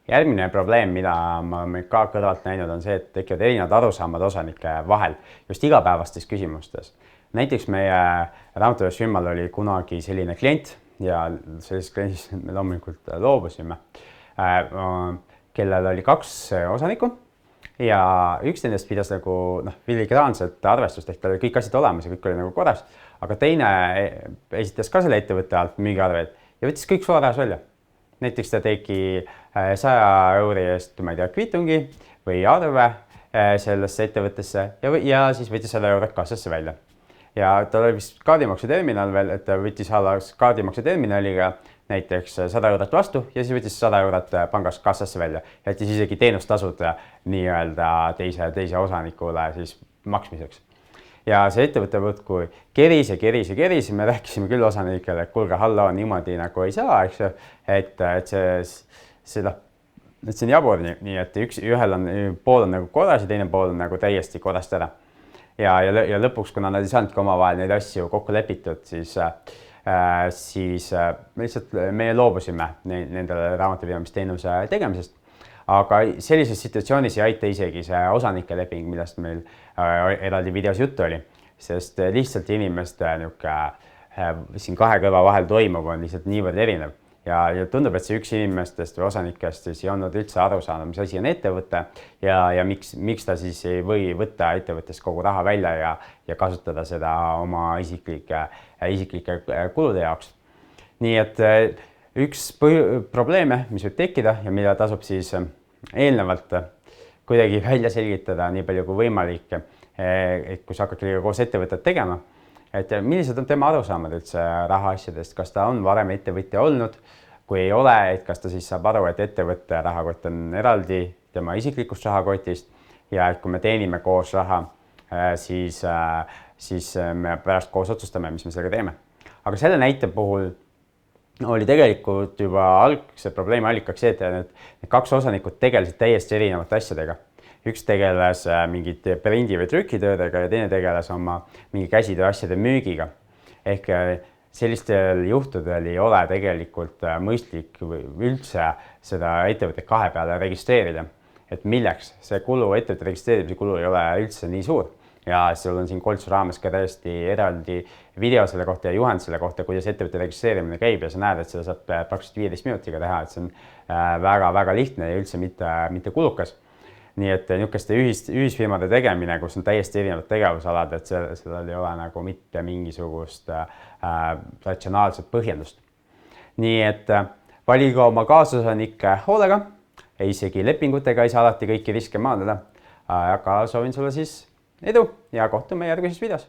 Järgmine probleem, mida ma olen ka kõrvalt näinud, on see, et tekivad erinevad arusaamad osanike vahel just igapäevastes küsimustes. Näiteks meie raamatupidamisfirmal oli kunagi selline klient ja sellest kliendist me loomulikult loobusime, kellel oli 2 osanikku ja üks nendest pidas nagu filigraanset arvestust, ehk tal oli kõik asjad olemas ja kõik oli nagu korras, aga teine esitas ka selle ettevõtte alt müügiarveid ja võttis kõik sularahas välja. Näiteks ta tegi 100 euri eest, ma ei tea, kviitungi või arve sellesse ettevõttesse ja siis võttis 100 eurot kassasse välja. Ja tal oli vist kaardimaksuterminal veel, et ta võttis kaardimaksuterminaliga näiteks 100 eurot vastu ja siis võttis 100 eurot pangast kassasse välja. Jättis isegi teenustasud nii-öelda teise osanikule siis maksmiseks. Ja see ettevõte võtku keris, me rääkisime küll osanikele, et kuulge, hallo, niimoodi nagu ei saa, eks ju, et see on jabur, nii et ühel pool on nagu korras ja teine pool on nagu täiesti korrast ära. Ja lõpuks, kuna nad ei saanudki omavahel neid asju kokku lepitud, siis lihtsalt meie loobusime nendele raamatupidamisteenuse tegemisest. Aga sellises situatsioonis ei aita isegi see osanike leping, millest meil eraldi videos juttu oli, sest lihtsalt inimeste siin 2 kõrva vahel toimuv on lihtsalt niivõrd erinev. Ja tundub, et see üks inimestest või osanikest ei olnud üldse aru saanud, mis asi on ettevõte ja miks ta siis ei või võtta ettevõttest kogu raha välja ja kasutada seda oma isiklike kulude jaoks. Nii et üks probleeme, mis võib tekkida ja mida tasub siis eelnevalt kuidagi välja selgitada nii palju kui võimalik, et kui sa hakkad kellega koos ettevõtet tegema, et millised on tema arusaamad üldse rahaasjadest, kas ta on varem ettevõtja olnud, kui ei ole, et kas ta siis saab aru, et ettevõtte rahakott on eraldi tema isiklikust rahakotist ja et kui me teenime koos raha, siis me pärast koos otsustame, mis me sellega teeme. Aga selle näite puhul oli tegelikult juba algse probleemi allikaks see, et need 2 osanikud tegelesid täiesti erinevate asjadega. Üks tegeles mingite prindi või trükitöödega ja teine tegeles oma mingi käsitöö asjade müügiga. Ehk sellistel juhtudel ei ole tegelikult mõistlik üldse seda ettevõtet 2 peale registreerida. Et milleks see kulu, ettevõtte registreerimise kulu ei ole üldse nii suur. Ja sul on siin Koltsu raames ka täiesti eraldi video selle kohta ja juhend selle kohta, kuidas ettevõtte registreerimine käib ja sa näed, et seda saab praktiliselt 15 minutiga teha, et see on väga-väga lihtne ja üldse mitte kulukas. Nii et niisuguste ühisfirmade tegemine, kus on täiesti erinevad tegevusalad, et sellel ei ole nagu mitte mingisugust ratsionaalset põhjendust. Nii et valige oma kaasosanikke hoolega, isegi lepingutega ei saa alati kõiki riske maandada, aga soovin sulle siis edu ja kohtume järgmises videos.